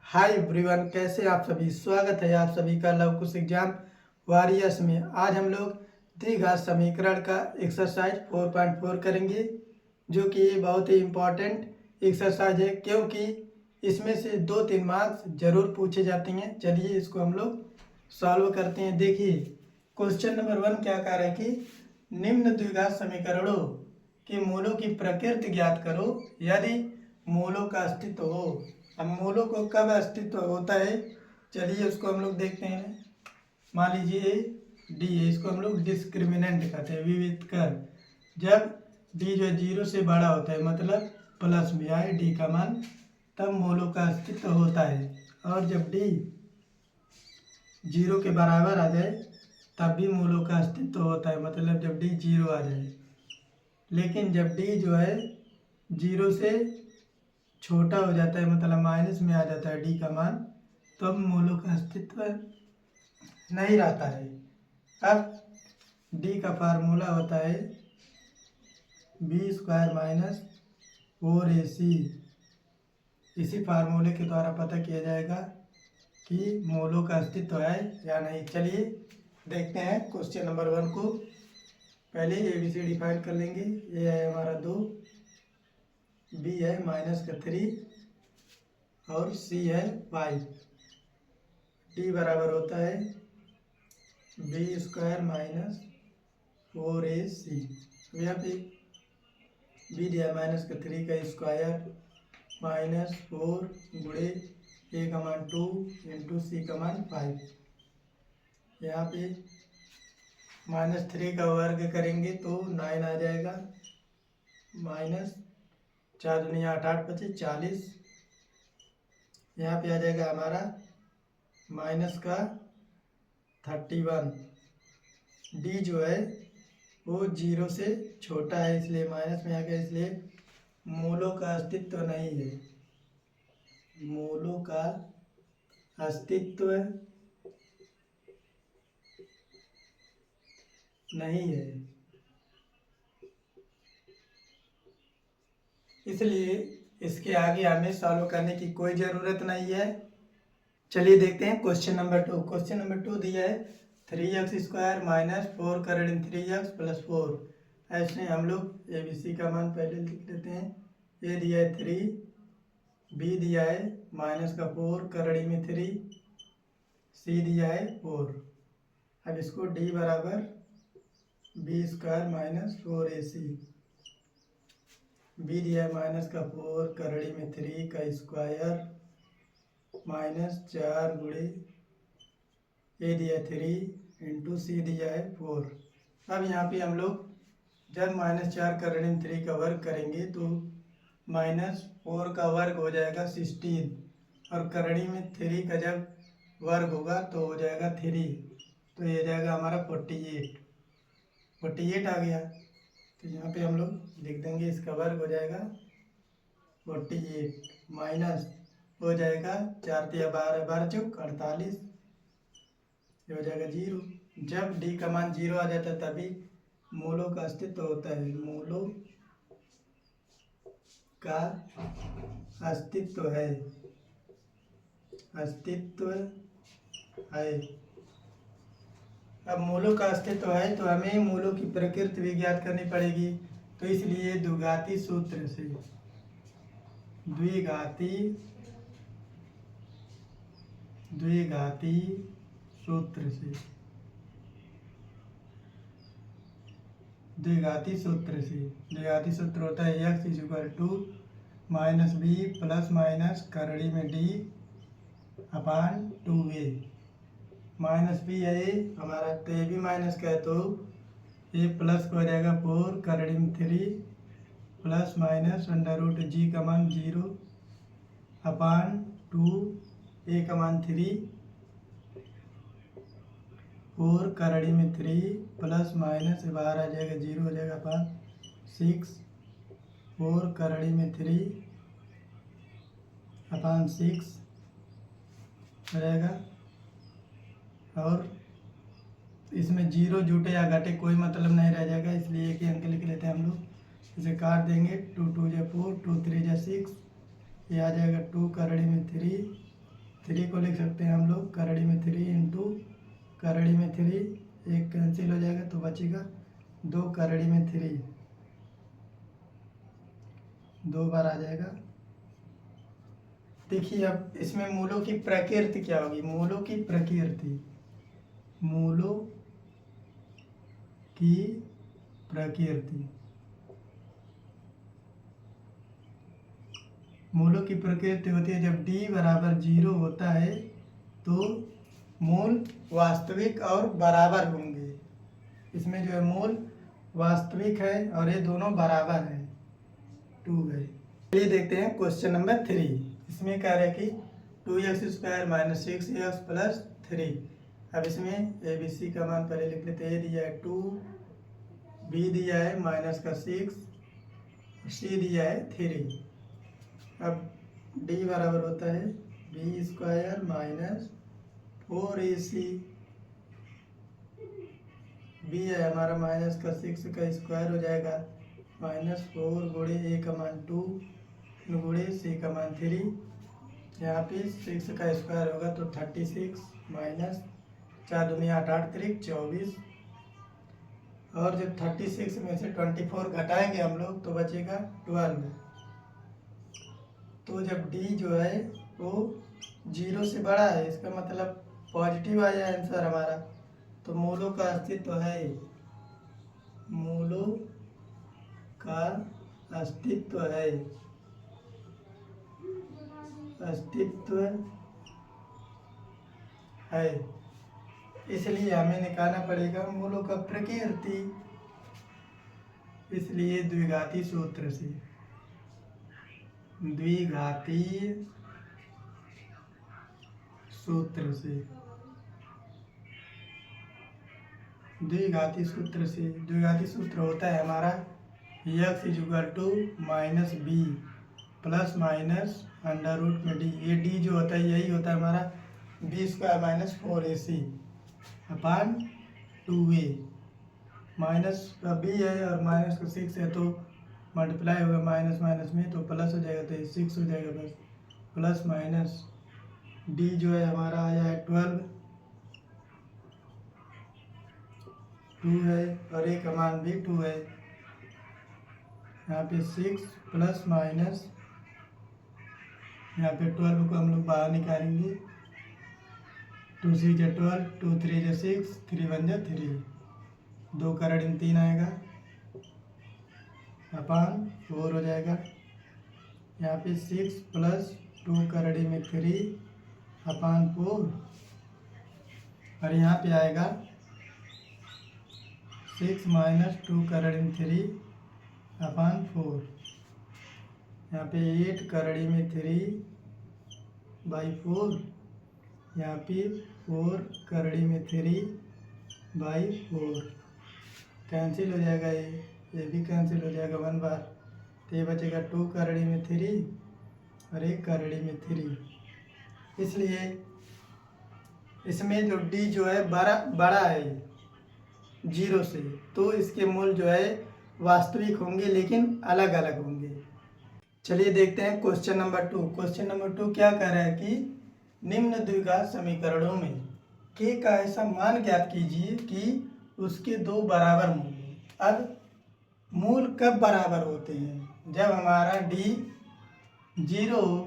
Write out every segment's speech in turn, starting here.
Hi everyone, कैसे आप सभी। स्वागत है आप सभी का लव कुश एग्जाम वॉरियर्स में। आज हम लोग द्विघात समीकरण का एक्सरसाइज 4.4 करेंगे, जो कि बहुत ही इम्पोर्टेंट एक्सरसाइज है क्योंकि इसमें से 2-3 मार्क्स जरूर पूछे जाते हैं। चलिए इसको हम लोग सॉल्व करते हैं। देखिए क्वेश्चन नंबर 1 क्या कह रहा है कि निम्न द्विघात समीकरणों के मूलों की प्रकृति ज्ञात करो यदि मूलों का अस्तित्व हो। अब मूलों को कब अस्तित्व होता है, चलिए उसको हम लोग देखते हैं। मान लीजिए डी है, इसको हम लोग डिस्क्रिमिनेंट कहते हैं, विविध कर। जब डी जो है 0 से बड़ा होता है, मतलब प्लस में आए डी का मान, तब मूलों का अस्तित्व होता है। और जब डी 0 के बराबर आ जाए तब भी मूलों का अस्तित्व होता है, मतलब जब डी 0 आ जाए। लेकिन जब डी जो है 0 से छोटा हो जाता है, मतलब माइनस में आ जाता है डी का मान, तो अब मूलों का अस्तित्व नहीं रहता है। अब डी का फार्मूला होता है b² माइनस 4ac। इसी फार्मूले के द्वारा पता किया जाएगा कि मूलों का अस्तित्व है या नहीं। चलिए देखते हैं क्वेश्चन नंबर 1 को। पहले ABC डिफाइन कर लेंगे। ये है हमारा 2, B है -3 और C है 5। D बराबर होता है b² माइनस 4ac। अब यहाँ पे B दिया -3 का स्क्वायर माइनस 4 गुणे a का मान 2 इंटू C का मान 5। यहाँ पे -3 का वर्ग करेंगे तो 9 आ जाएगा, माइनस 4 दूनी 8, 8 पचे 40। यहाँ पे आ जाएगा हमारा माइनस का 31। डी जो है वो 0 से छोटा है, इसलिए माइनस में आ गया, इसलिए मूलों का अस्तित्व नहीं है। मूलों का अस्तित्व नहीं है, इसलिए इसके आगे हमें सॉल्व करने की कोई ज़रूरत नहीं है। चलिए देखते हैं क्वेश्चन नंबर 2। क्वेश्चन नंबर 2 दिया है 3x² माइनस 4 का ऋण 3x प्लस 4। ऐसे हम लोग ABC का मान पहले लिख लेते हैं। ए दिया है 3, B दिया है माइनस का 4 करड़ी में 3, C दिया है 4। अब इसको D बराबर b² माइनस 4ac। B दिया है माइनस का 4 करड़ी में 3 का स्क्वायर माइनस 4 गुणे ए दिया है 3 इंटू C दिया है 4। अब यहाँ पे हम लोग जब -4 करड़ी में 3 का वर्ग करेंगे तो -4 का वर्ग हो जाएगा 16, और करड़ी में 3 का जब वर्ग होगा तो हो जाएगा 3, तो ये जाएगा हमारा 48 आ गया। तो यहाँ पे हम लोग लिख देंगे, इसका वर्ग हो जाएगा 48 माइनस हो जाएगा 4 × 12, 12 चौक 48, ये हो जाएगा 0। जब डी का मान 0 आ जाता है तभी मूलों का अस्तित्व होता है। मूलों का अस्तित्व है, अस्तित्व है। अब मूलों का अस्तित्व है तो हमें मूलों की प्रकृति भी ज्ञात करनी पड़ेगी। तो इसलिए द्विघाती सूत्र से, द्विघाती सूत्र से, द्विघाती सूत्र होता है x -b प्लस माइनस करड़ी में d अपान 2a। माइनस b है हमारा, तो ए भी माइनस का है तो ए प्लस हो जाएगा 4 करड़ी में 3 प्लस माइनस √g का मान 0 अपान 2 ए का मान 3, 4 करड़ी में 3 प्लस माइनस बाहर आ जाएगा 0 हो जाएगा अपान 6, 4 करड़ी में 3 अपान 6 हो जाएगा। और इसमें 0 जुटे या घटे कोई मतलब नहीं रह जाएगा, इसलिए एक ही अंक लिख लेते हैं हम लोग। इसे काट देंगे, 2 × 2 = 4, 2 × 3 = 6, ये आ जाएगा 2 करड़ी में 3 3 को लिख सकते हैं हम लोग करड़ी में 3 इंटू करड़ी में 3, एक कैंसिल हो जाएगा तो बचेगा 2 करड़ी में 3, 2 बार आ जाएगा। देखिए अब इसमें मूलों की प्रकृति क्या होगी, मूलों की प्रकृति, मूलों की प्रकृति, मूलों की प्रकृति होती है जब d बराबर 0 होता है तो मूल वास्तविक और बराबर होंगे। इसमें जो है मूल वास्तविक है और ये दोनों बराबर है, 2 है। चलिए देखते हैं क्वेश्चन नंबर 3। इसमें कह रहे हैं कि 2x² - 6x + 3। अब इसमें ए बी सी का मान पहले लिख लेते हैं। ए दिया है 2, बी दिया है -6, सी दिया है 3। अब d बराबर होता है b² - 4ac, b है हमारा -6 का स्क्वायर हो जाएगा -4 गुणे a का मान 2 गुणे c का मान 3। यहाँ पे 6 का स्क्वायर होगा तो 36 माइनस 4 दूनी 8, 8 त्रिक 24। और जब 36 में से 24 घटाएंगे हम लोग तो बचेगा 12। तो जब d जो है वो 0 से बड़ा है, इसका मतलब पॉजिटिव आया आंसर हमारा, तो मूलों का अस्तित्व है, मूलों का अस्तित्व है, अस्तित्व है। इसलिए हमें निकालना पड़ेगा मूलों का प्रकृति, इसलिए द्विघाती सूत्र से, द्विघातीय सूत्र से, द्विघाती सूत्र से, द्विघाती सूत्र होता है हमारा x = -b ± अंडर रूट में d। ये d जो होता है यही होता है हमारा b² - 4ac अपान 2a। माइनस का b है और माइनस का 6 है तो मल्टीप्लाई होगा माइनस माइनस में तो प्लस हो जाएगा, तो ये 6 हो जाएगा बस, प्लस माइनस d जो है हमारा आया है 12, 2 है और a का मान भी 2 है। यहाँ पे 6 प्लस माइनस, यहाँ पे 12 को हम लोग बाहर निकालेंगे, 2 6 = 12, 2 3 = 6, 3 1 = 3, 2 करड़ी में 3 आएगा अपान 4 हो जाएगा। यहाँ पे 6 प्लस 2 करड़ी में 3 अपान 4, और यहाँ पे आएगा 6 - 2 करड़ी में 3 अपान 4। यहाँ पे 8 करड़ी में 3/4, यहाँ पे 4 करड़ी में 3/4, कैंसिल हो जाएगा, ये भी कैंसिल हो जाएगा 1 बार, तो ये बचेगा 2 करड़ी में 3 और 1 करड़ी में 3। इसलिए इसमें जो d जो है बड़ा है 0 से, तो इसके मूल जो है वास्तविक होंगे लेकिन अलग अलग होंगे। चलिए देखते हैं क्वेश्चन नंबर 2। क्वेश्चन नंबर 2 क्या कह रहा है कि निम्न द्विघात समीकरणों में k का ऐसा मान ज्ञात कीजिए कि उसके 2 बराबर मूल हो। अब मूल कब बराबर होते हैं, जब हमारा d 0 हो,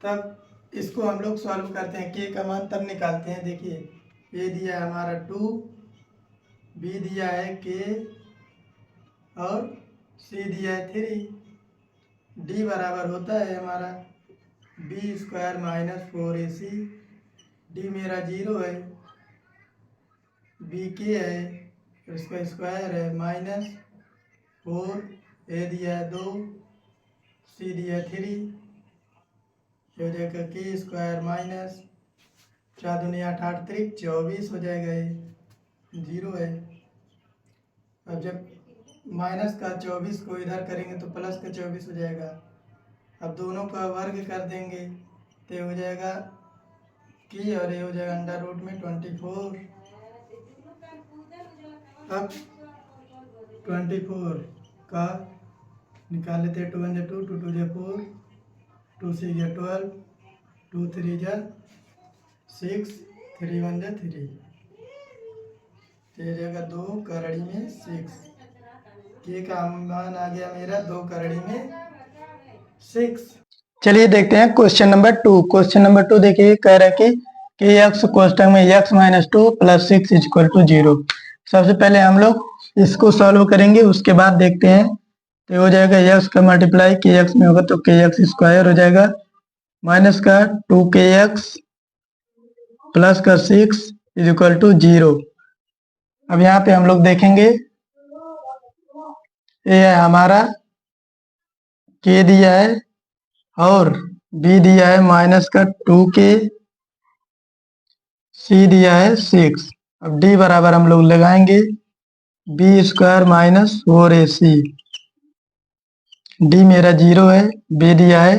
तब इसको हम लोग सॉल्व करते हैं, k का मान तब निकालते हैं। देखिए a दिया है हमारा 2, b दिया है k और c दिया है 3, d बराबर होता है हमारा b² - 4ac, d मेरा 0 है, b k है, इसका स्क्वायर है -4, a दिया है 2, c दिया है 3, हो जाएगा k² - 4 दूनी 8, 8 त्रिक 24 हो जाएगा, ये 0 है। अब जब माइनस का 24 को इधर करेंगे तो प्लस का 24 हो जाएगा। अब दोनों का वर्ग कर देंगे तो ये हो जाएगा की और ये हो जाएगा अंडर रूट में 24। अब 24 का निकाल लेते हैं, 2 1 = 2, 2 2 = 4, 2 6 = 12, 2 3 जा 6, 3 1 जा 3, ये जगह 2 करड़ी में 6, के का मान आ गया मेरा 2 करड़ी में 6। चलिए देखते हैं क्वेश्चन नंबर 2। क्वेश्चन नंबर 2 देखिए, कह रहा है कि एक्स कोष्टक में x minus 2 plus 6 equal to 0। सबसे पहले हम लोग इसको सॉल्व करेंगे, उसके बाद देखते हैं। तो हो जाएगा x का मल्टीप्लाई के एक्स में होगा तो के एक्स स्क्वायर हो जाएगा, माइनस का 2 के एक्स प्लस का 6 इक्वल टू 0। अब यहाँ पे हम लोग देखेंगे, ये है हमारा के दिया है और b दिया है माइनस का 2k, c दिया है 6। अब d बराबर हम लोग लगाएंगे B square minus 4ac। d मेरा 0 है, b दिया है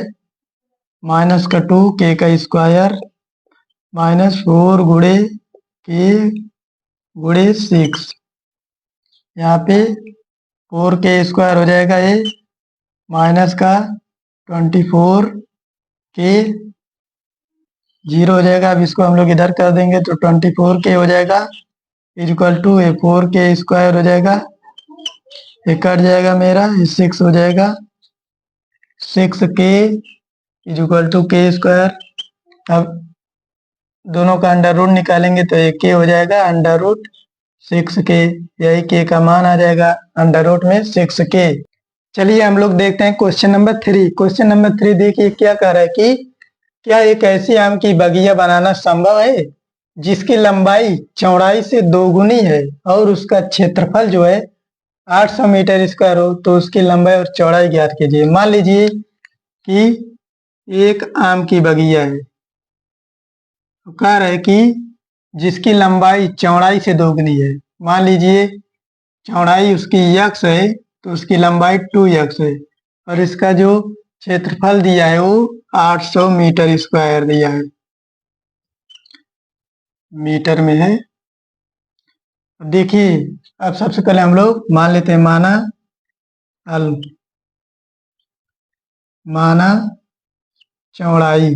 माइनस का 2 k का स्क्वायर माइनस 4 गुड़े के गुड़े 6। यहाँ पे 4k स्क्वायर हो जाएगा ये, माइनस का 24k, 0 हो जाएगा। अब इसको हम लोग इधर कर देंगे तो 24k हो जाएगा, इक्वल टू ये 4k स्क्वायर हो जाएगा, ये कट जाएगा मेरा, ये 6 हो जाएगा, 6k equal to k square. अब दोनों का अंडर रूट निकालेंगे तो ये k हो जाएगा अंडर रूट 6k, यही k का मान आ जाएगा अंडर रूट में 6k। चलिए हम लोग देखते हैं क्वेश्चन नंबर 3। क्वेश्चन नंबर 3 देखिए क्या कह रहा है कि क्या एक ऐसी आम की बगिया बनाना संभव है जिसकी लंबाई चौड़ाई से दोगुनी है और उसका क्षेत्रफल जो है 800 मीटर स्क्वायर हो, तो उसकी लंबाई और चौड़ाई ज्ञात कीजिए। मान लीजिए कि एक आम की बगिया है, तो कह रहा है कि जिसकी लंबाई चौड़ाई से दोगुनी है। मान लीजिए चौड़ाई उसकी x है तो उसकी लंबाई 2x है, और इसका जो क्षेत्रफल दिया है वो 800 मीटर स्क्वायर दिया है, मीटर में है। देखिए अब सबसे पहले हम लोग मान लेते हैं, माना चौड़ाई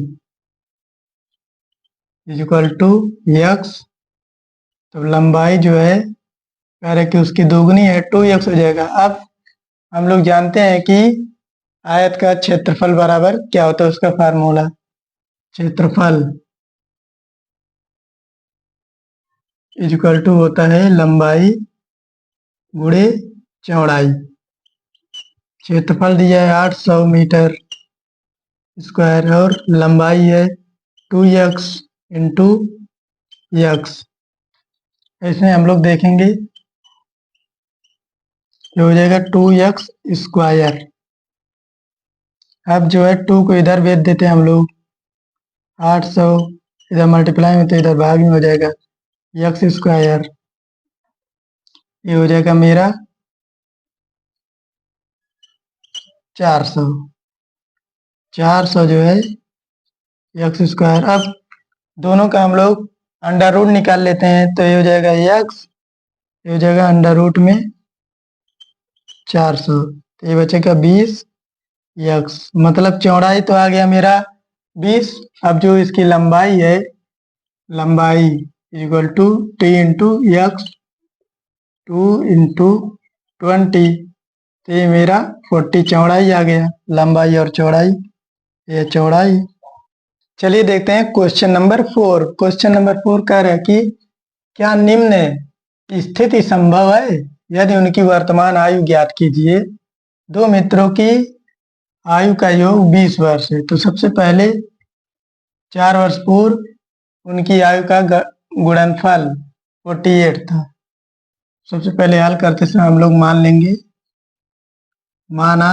इक्वल टू x, तो लंबाई जो है कह रहे कि उसकी दोगुनी है 2x हो जाएगा। अब हम लोग जानते हैं कि आयत का क्षेत्रफल बराबर क्या होता है, उसका फार्मूला क्षेत्रफल इक्वल टू होता है लंबाई गुणे चौड़ाई। क्षेत्रफल दिया है 800 मीटर स्क्वायर और लंबाई है 2x इंटू एक्स। इसमें हम लोग देखेंगे ये हो जाएगा 2x स्क्वायर। अब जो है 2 को इधर भेज देते हैं हम लोग, 800 इधर मल्टीप्लाई में तो इधर भाग में हो जाएगा एक्स स्क्वायर, ये हो जाएगा मेरा 400। 400 जो है एक्स स्क्वायर। अब दोनों का हम लोग अंडर रूट निकाल लेते हैं तो ये हो जाएगा एक्स, ये हो जाएगा अंडर रूट में 400, तो ये बचेगा 20 एक्स। मतलब चौड़ाई तो आ गया मेरा 20। अब जो इसकी लंबाई है, लंबाई equal to T into x, 2 into 20, तो ये मेरा 40 चौड़ाई आ गया, लंबाई और चौड़ाई, ये चौड़ाई। चलिए देखते हैं क्वेश्चन नंबर 4। क्वेश्चन नंबर 4 कह रहा है कि क्या निम्न स्थिति संभव है यदि उनकी वर्तमान आयु ज्ञात कीजिए। दो मित्रों की आयु का योग 20 वर्ष है, तो सबसे पहले 4 वर्ष पूर्व उनकी आयु का गुणनफल 48 था। सबसे पहले हल करते समय हम लोग मान लेंगे, माना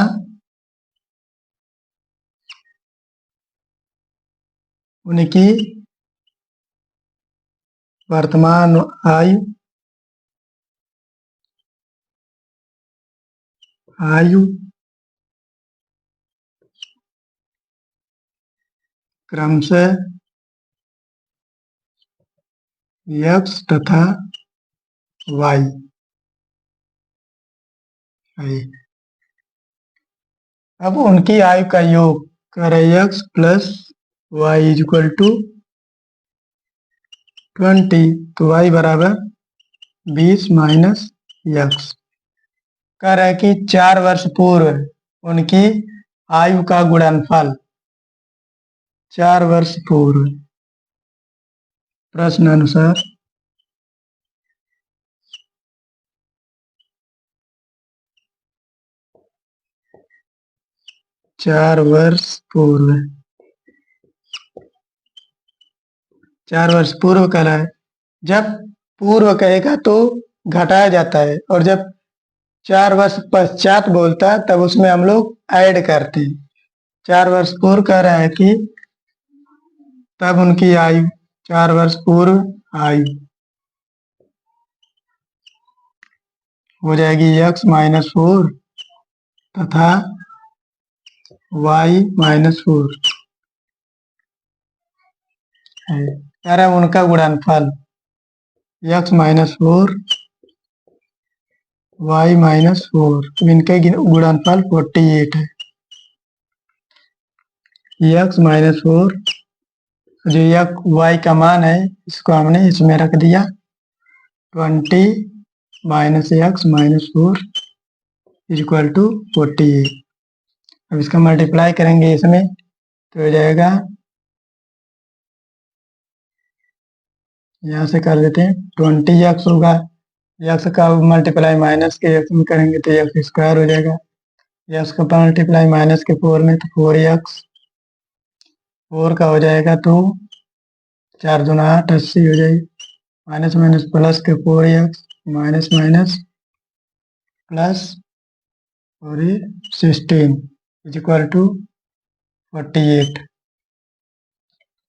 उनकी वर्तमान आयु क्रमशः x तथा y है। अब उनकी आयु का योग कर x plus y is equal to 20, तो y बराबर 20 माइनस x। कह रहा है कि 4 वर्ष पूर्व उनकी आयु का गुणनफल। 4 वर्ष पूर्व प्रश्न अनुसार 4 वर्ष पूर्व। 4 वर्ष पूर्व कह रहा है। जब पूर्व कहेगा तो घटाया जाता है, और जब 4 वर्ष पश्चात बोलता है तब उसमें हम लोग ऐड करते हैं। 4 वर्ष पूर्व कह रहा है कि तब उनकी आयु, 4 वर्ष पूर्व आयु हो जाएगी x-4 तथा y-4 है। कह रहा है उनका गुणनफल x-4 y-4, तो इनका गुणनफल 48 है। x-4 जो y का मान है इसको हमने इसमें रख दिया 20 माइनस x-4 इक्वल टू 48। अब इसका मल्टीप्लाई करेंगे इसमें तो हो जाएगा, यहाँ से कर देते हैं 20x होगा, x का मल्टीप्लाई माइनस के x में करेंगे तो x स्क्वायर हो जाएगा। x का मल्टीप्लाई माइनस के 4 में तो 4x, 4 का हो जाएगा तो 4 दूना 8, 80 हो जाएगी। माइनस माइनस प्लस के 4x माइनस माइनस प्लस और 16 is equal to 48।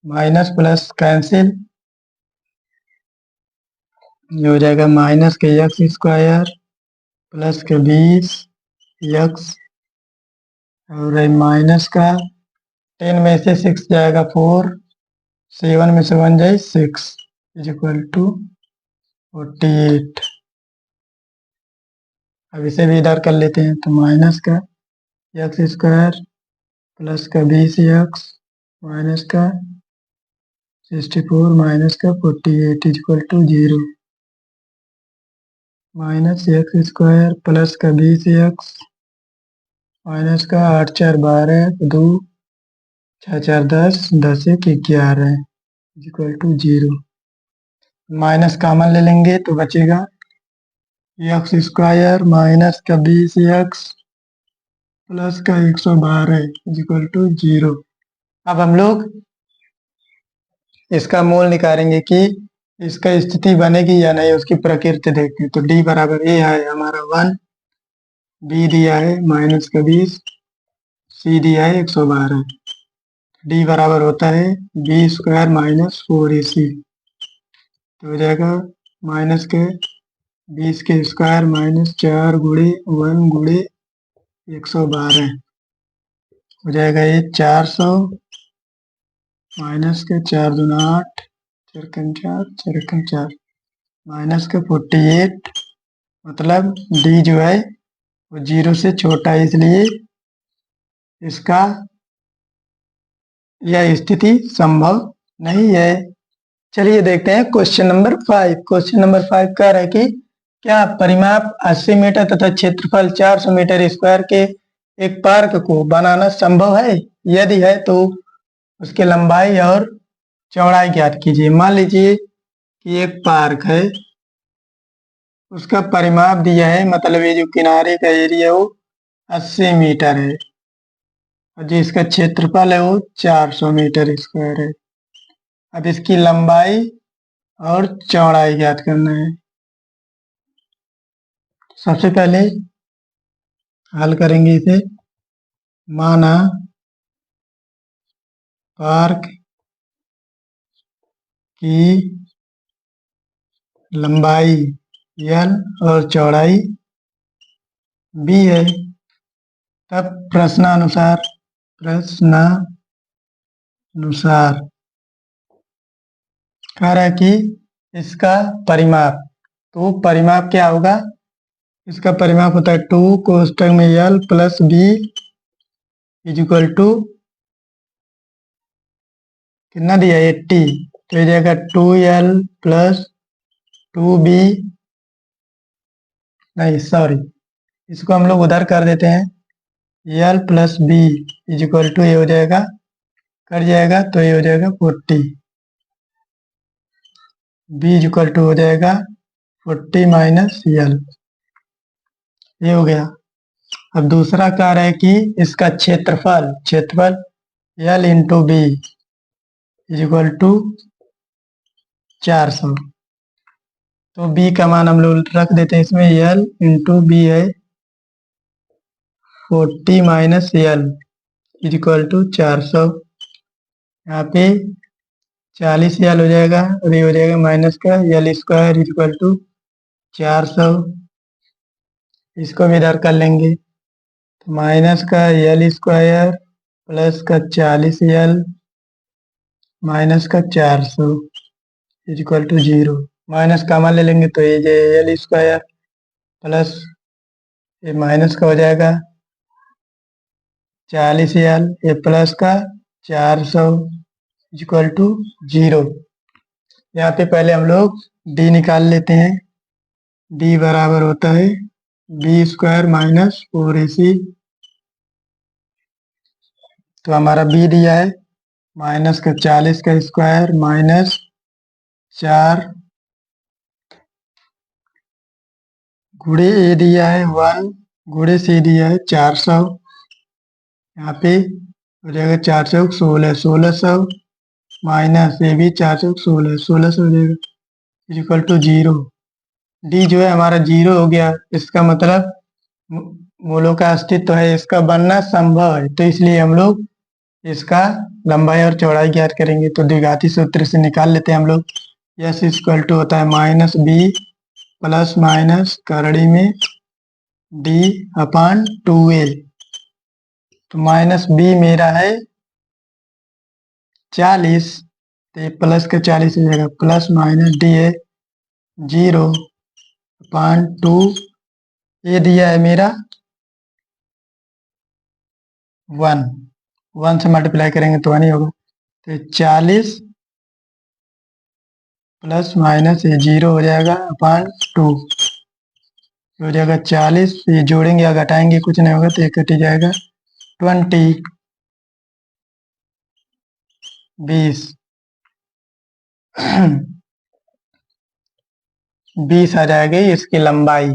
Minus plus cancel, ये हो जाएगा माइनस के एक्स स्क्वायर प्लस के 20x और माइनस का 10 में से 6 जाएगा 4, 7 में से 1 जाए 6 इज इक्वल टू 48। अब इसे भी इधर कर लेते हैं तो माइनस का एक्स स्क्वायर प्लस का 20x माइनस का 64 माइनस का 48 is equal to 0। Minus x square plus का 20x माइनस का 8 4 12 2 6 4 10 10 1 11 इक्वल टू 0। माइनस कॉमन ले लेंगे तो बचेगा एक्स स्क्वायर माइनस का 20x प्लस का 112 इक्वल टू 0। अब हम लोग इसका मूल निकालेंगे कि इसका स्थिति बनेगी या नहीं, उसकी प्रकृति देखते हैं। तो d बराबर a है हमारा 1, b दिया है माइनस का 20, c दिया है 112। d बराबर होता है b स्क्वायर माइनस 4ac, तो हो जाएगा माइनस के 20 के स्क्वायर माइनस 4 गुणे 1 गुणे 112 हो जाएगा ये 400 माइनस के 4 दूना 8 4 4 4 4 माइनस के 48। मतलब d जो है वो 0 से छोटा है, इसलिए इसका यह स्थिति संभव नहीं है। चलिए देखते हैं क्वेश्चन नंबर 5। क्वेश्चन नंबर 5 कह रहा है कि क्या परिमाप 80 मीटर तथा क्षेत्रफल 400 मीटर स्क्वायर के एक पार्क को बनाना संभव है? यदि है तो उसकी लंबाई और चौड़ाई ज्ञात कीजिए। मान लीजिए कि एक पार्क है, उसका परिमाप दिया है, मतलब ये जो किनारे का एरिया है वो 80 मीटर है और जो इसका क्षेत्रफल है वो 400 मीटर स्क्वायर है। अब इसकी लंबाई और चौड़ाई ज्ञात करना है। सबसे पहले हल करेंगे इसे। माना पार्क की लंबाई L और चौड़ाई B है, तब प्रश्नानुसार कह रहा है कि इसका परिमाप, तो परिमाप क्या होगा? इसका परिमाप होता है 2 कोष्टक में L plus B is equal to कितना दिया 80, तो ये जाएगा 2L प्लस 2B, नहीं सॉरी, इसको हम लोग उधर कर देते हैं, L plus B is equal to ये हो जाएगा, कट जाएगा तो ये हो जाएगा 40, B इज इक्वल टू हो जाएगा 40 माइनस L, ये हो गया। अब दूसरा कह रहा है कि इसका क्षेत्रफल क्षेत्रफल L into B is equal to 400, तो B का मान हम लोग रख देते हैं इसमें, L इंटू बी है 40 minus L is equal to 400, यहाँ पे 40 L हो जाएगा और ये हो जाएगा माइनस का L square is equal to 400, इसको भी इधर कर लेंगे, तो माइनस का L स्क्वायर प्लस का 40L माइनस का 400 is equal to 0, minus common ले लेंगे तो ये L स्क्वायर प्लस ये माइनस का हो जाएगा 40L, ये प्लस का 400 इक्वल टू 0। यहाँ पे पहले हम लोग D निकाल लेते हैं, D बराबर होता है B स्क्वायर माइनस 4AC, तो हमारा B दिया है माइनस का 40 का स्क्वायर माइनस 4 गुणे A दिया है 1 गुणे C दिया है 400, यहाँ पे हो जाएगा 400 16 1600 माइनस ये भी 400 16 1600 हो जाएगा इक्वल टू 0। डी जो है हमारा 0 हो गया, इसका मतलब मूलों का अस्तित्व है, इसका बनना संभव है, तो इसलिए हम लोग इसका लंबाई और चौड़ाई ज्ञात करेंगे। तो द्विघाती सूत्र से निकाल लेते हैं हम लोग, यस इक्वल टू होता है माइनस बी प्लस माइनस करड़ी में डी अपान 2a, तो माइनस बी मेरा है 40, तो प्लस का 40 हो जाएगा, प्लस माइनस डी है 0 अपान 2, ये दिया है मेरा 1 से मल्टीप्लाई करेंगे तो 1 ही होगा, तो 40 प्लस माइनस ये 0 हो जाएगा अपान 2, हो जाएगा 40, ये जोड़ेंगे या घटाएंगे कुछ नहीं होगा तो ये कट जाएगा 20 20 20 आ जाएगी इसकी लंबाई।